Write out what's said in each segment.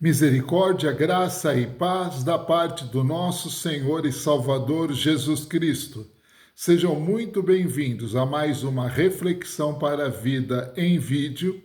Misericórdia, graça e paz da parte do nosso Senhor e Salvador Jesus Cristo. Sejam muito bem-vindos a mais uma reflexão para a vida em vídeo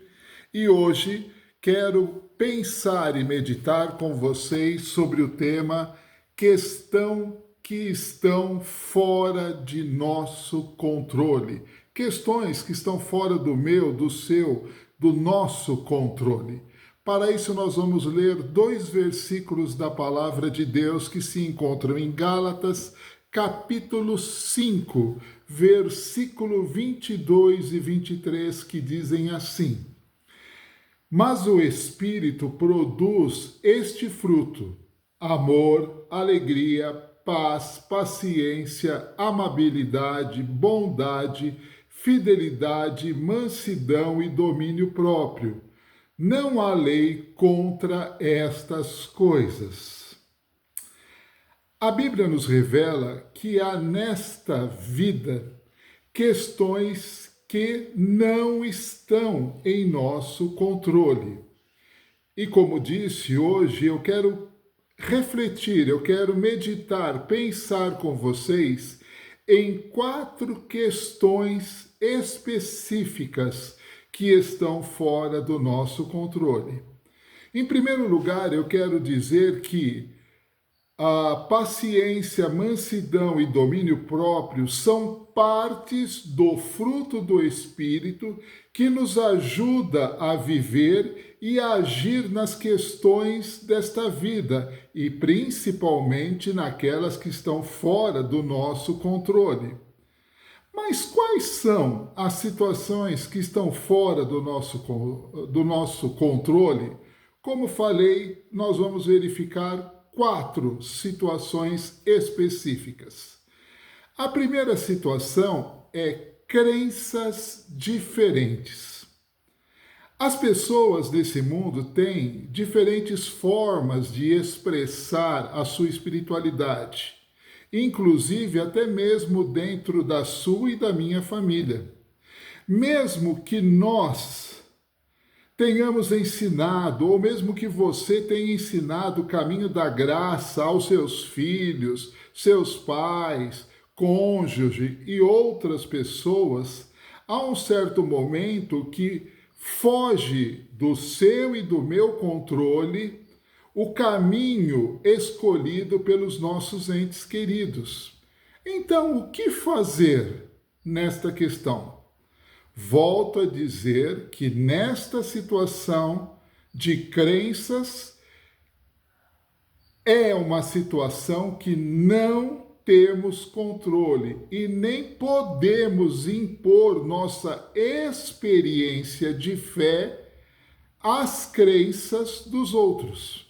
e hoje quero pensar e meditar com vocês sobre o tema questão que estão fora de nosso controle. Questões que estão fora do meu, do seu, do nosso controle. Para isso, nós vamos ler dois versículos da palavra de Deus que se encontram em Gálatas, capítulo 5, versículo 22 e 23, que dizem assim: Mas o Espírito produz este fruto: amor, alegria, paz, paciência, amabilidade, bondade, fidelidade, mansidão e domínio próprio. Não há lei contra estas coisas. A Bíblia nos revela que há nesta vida questões que não estão em nosso controle. E como disse, hoje eu quero refletir, eu quero meditar, pensar com vocês em 4 questões específicas que estão fora do nosso controle. Em primeiro lugar, eu quero dizer que a paciência, mansidão e domínio próprio são partes do fruto do Espírito que nos ajuda a viver e a agir nas questões desta vida e principalmente naquelas que estão fora do nosso controle. Mas quais são as situações que estão fora do nosso controle? Como falei, nós vamos verificar 4 situações específicas. A primeira situação é crenças diferentes. As pessoas desse mundo têm diferentes formas de expressar a sua espiritualidade, inclusive até mesmo dentro da sua e da minha família. Mesmo que nós tenhamos ensinado, ou mesmo que você tenha ensinado o caminho da graça aos seus filhos, seus pais, cônjuge e outras pessoas, há um certo momento que foge do seu e do meu controle o caminho escolhido pelos nossos entes queridos. Então, o que fazer nesta questão? Volto a dizer que nesta situação de crenças é uma situação que não temos controle e nem podemos impor nossa experiência de fé às crenças dos outros.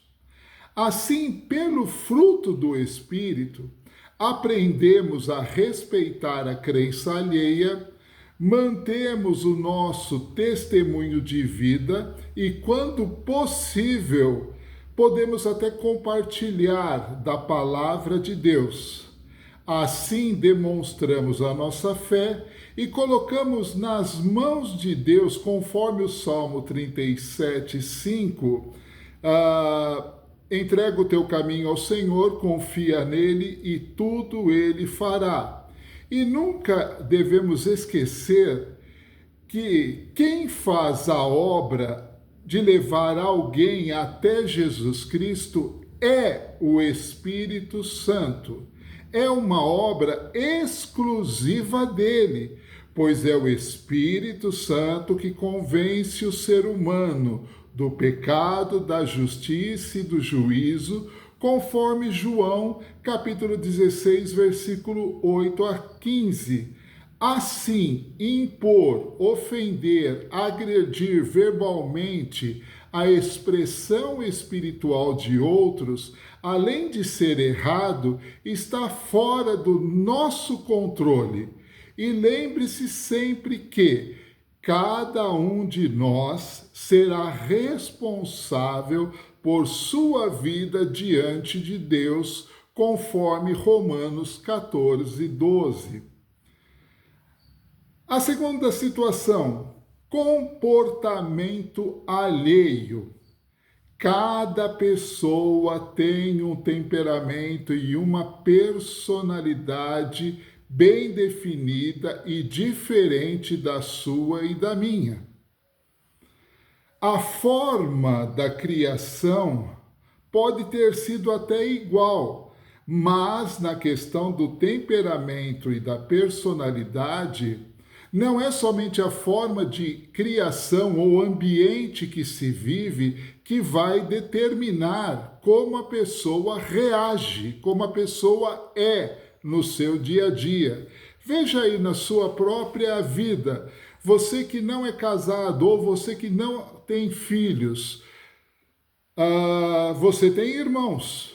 Assim, pelo fruto do Espírito, aprendemos a respeitar a crença alheia, mantemos o nosso testemunho de vida e, quando possível, podemos até compartilhar da palavra de Deus. Assim, demonstramos a nossa fé e colocamos nas mãos de Deus, conforme o Salmo 37, 5, entrega o teu caminho ao Senhor, confia nele e tudo ele fará. E nunca devemos esquecer que quem faz a obra de levar alguém até Jesus Cristo é o Espírito Santo. É uma obra exclusiva dele, pois é o Espírito Santo que convence o ser humano do pecado, da justiça e do juízo, conforme João, capítulo 16, versículo 8 a 15. Assim, impor, ofender, agredir verbalmente a expressão espiritual de outros, além de ser errado, está fora do nosso controle. E lembre-se sempre que cada um de nós será responsável por sua vida diante de Deus, conforme Romanos 14, 12. A segunda situação, comportamento alheio. Cada pessoa tem um temperamento e uma personalidade bem definida e diferente da sua e da minha. A forma da criação pode ter sido até igual, mas na questão do temperamento e da personalidade, não é somente a forma de criação ou ambiente que se vive que vai determinar como a pessoa reage, como a pessoa é no seu dia a dia. Veja aí na sua própria vida, você que não é casado ou você que não tem filhos, você tem irmãos.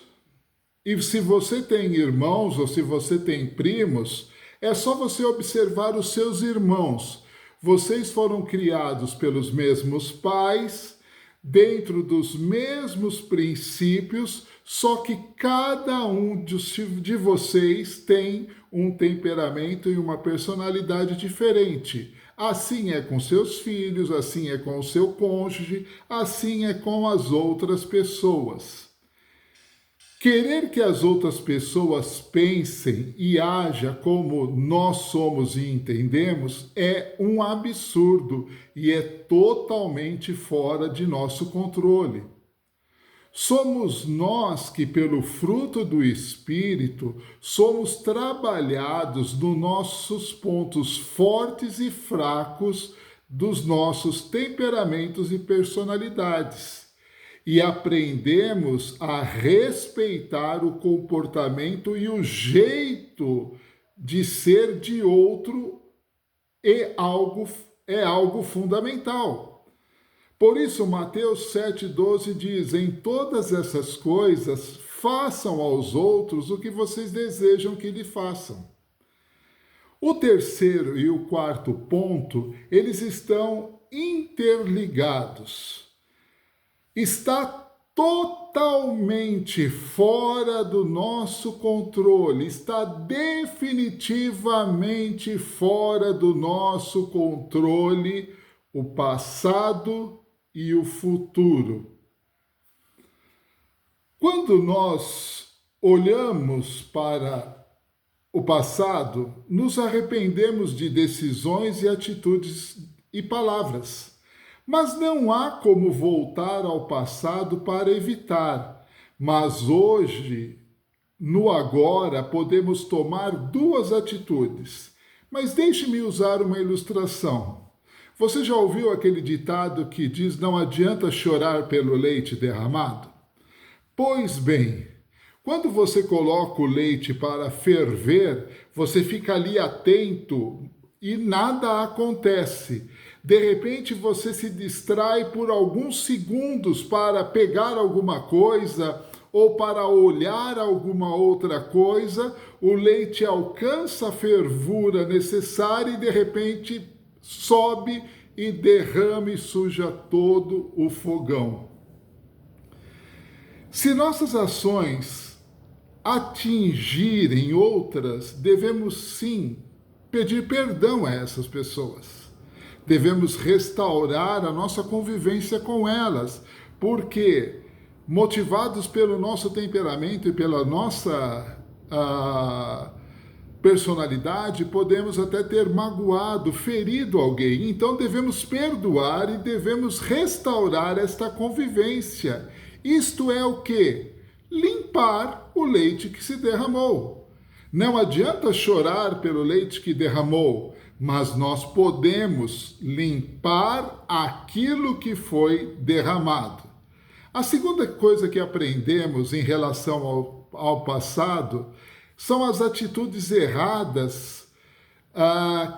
E se você tem irmãos ou se você tem primos, é só você observar os seus irmãos. Vocês foram criados pelos mesmos pais, dentro dos mesmos princípios, só que cada um de vocês tem um temperamento e uma personalidade diferente. Assim é com seus filhos, assim é com o seu cônjuge, assim é com as outras pessoas. Querer que as outras pessoas pensem e ajam como nós somos e entendemos é um absurdo e é totalmente fora de nosso controle. Somos nós que, pelo fruto do Espírito, somos trabalhados nos nossos pontos fortes e fracos dos nossos temperamentos e personalidades. E aprendemos a respeitar o comportamento e o jeito de ser de outro é algo fundamental. Por isso, Mateus 7,12 diz: em todas essas coisas, façam aos outros o que vocês desejam que lhe façam. O terceiro e o quarto ponto, eles estão interligados. Está totalmente fora do nosso controle, está definitivamente fora do nosso controle o passado e o futuro. Quando nós olhamos para o passado, nos arrependemos de decisões e atitudes e palavras. Mas não há como voltar ao passado para evitar. Mas hoje, no agora, podemos tomar duas atitudes. Mas deixe-me usar uma ilustração. Você já ouviu aquele ditado que diz: não adianta chorar pelo leite derramado? Pois bem, quando você coloca o leite para ferver, você fica ali atento e nada acontece. De repente você se distrai por alguns segundos para pegar alguma coisa ou para olhar alguma outra coisa, o leite alcança a fervura necessária e de repente sobe e derrama e suja todo o fogão. Se nossas ações atingirem outras, devemos sim pedir perdão a essas pessoas. Devemos restaurar a nossa convivência com elas, porque, motivados pelo nosso temperamento e pela nossa personalidade, podemos até ter magoado, ferido alguém. Então devemos perdoar e devemos restaurar esta convivência. Isto é o quê? Limpar o leite que se derramou. Não adianta chorar pelo leite que derramou, mas nós podemos limpar aquilo que foi derramado. A segunda coisa que aprendemos em relação ao passado são as atitudes erradas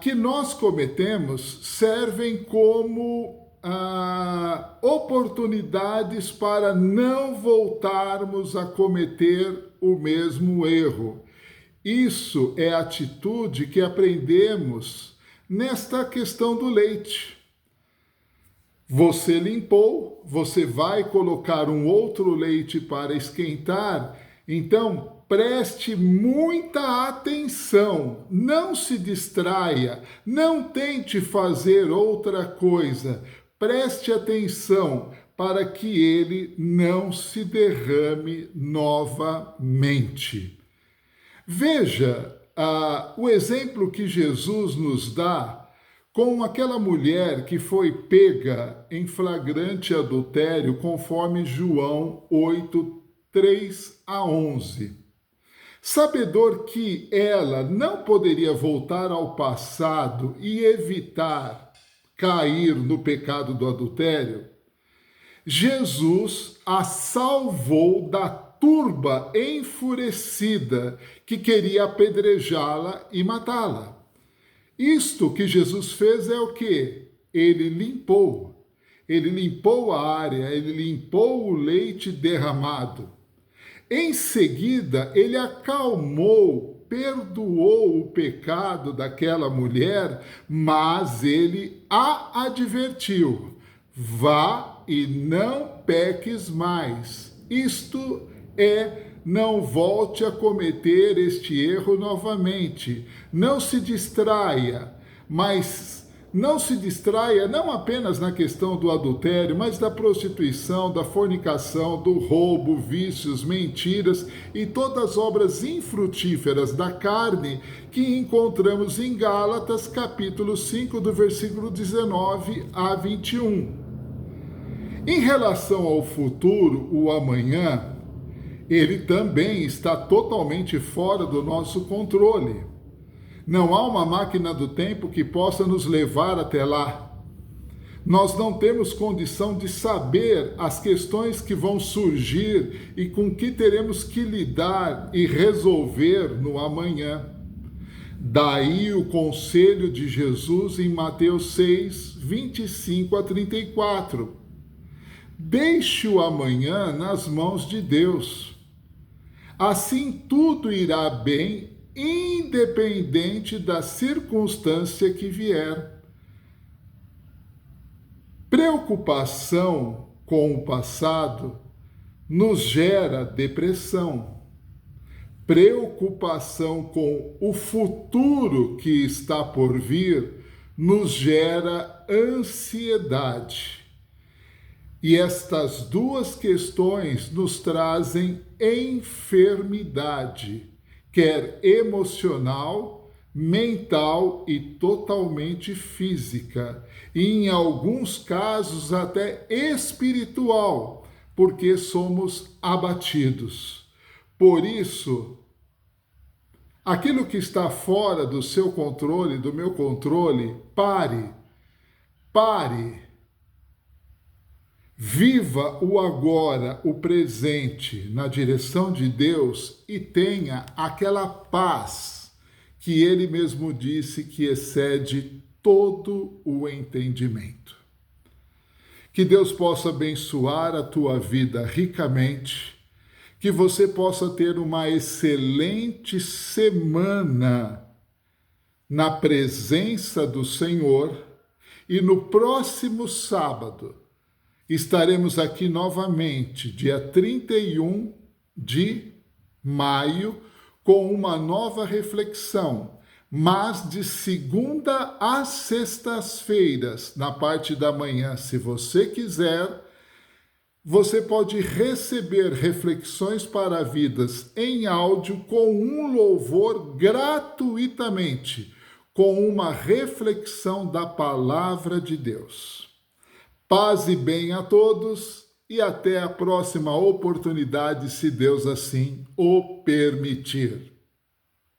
que nós cometemos, servem como oportunidades para não voltarmos a cometer o mesmo erro. Isso é a atitude que aprendemos nesta questão do leite. Você limpou, você vai colocar um outro leite para esquentar, então preste muita atenção, não se distraia, não tente fazer outra coisa, preste atenção para que ele não se derrame novamente. Veja o exemplo que Jesus nos dá com aquela mulher que foi pega em flagrante adultério, conforme João 8, 3 a 11. Sabedor que ela não poderia voltar ao passado e evitar cair no pecado do adultério, Jesus a salvou da turba enfurecida que queria apedrejá-la e matá-la. Isto que Jesus fez é o quê? Ele limpou a área, ele limpou o leite derramado. Em seguida, ele acalmou, perdoou o pecado daquela mulher, mas ele a advertiu: vá e não peques mais. Isto é, não volte a cometer este erro novamente. Não se distraia, mas não se distraia não apenas na questão do adultério, mas da prostituição, da fornicação, do roubo, vícios, mentiras e todas as obras infrutíferas da carne que encontramos em Gálatas, capítulo 5, do versículo 19 a 21. Em relação ao futuro, o amanhã, ele também está totalmente fora do nosso controle. Não há uma máquina do tempo que possa nos levar até lá. Nós não temos condição de saber as questões que vão surgir e com que teremos que lidar e resolver no amanhã. Daí o conselho de Jesus em Mateus 6, 25 a 34. Deixe o amanhã nas mãos de Deus. Assim tudo irá bem, independente da circunstância que vier. Preocupação com o passado nos gera depressão. Preocupação com o futuro que está por vir nos gera ansiedade. E estas duas questões nos trazem enfermidade, quer emocional, mental e totalmente física, e em alguns casos até espiritual, porque somos abatidos. Por isso, aquilo que está fora do seu controle, do meu controle, pare. Viva o agora, o presente, na direção de Deus e tenha aquela paz que Ele mesmo disse que excede todo o entendimento. Que Deus possa abençoar a tua vida ricamente, que você possa ter uma excelente semana na presença do Senhor e no próximo sábado estaremos aqui novamente, dia 31 de maio, com uma nova reflexão, mas de segunda às sextas-feiras, na parte da manhã, se você quiser, você pode receber reflexões para vidas em áudio com um louvor gratuitamente, com uma reflexão da palavra de Deus. Paz e bem a todos e até a próxima oportunidade, se Deus assim o permitir.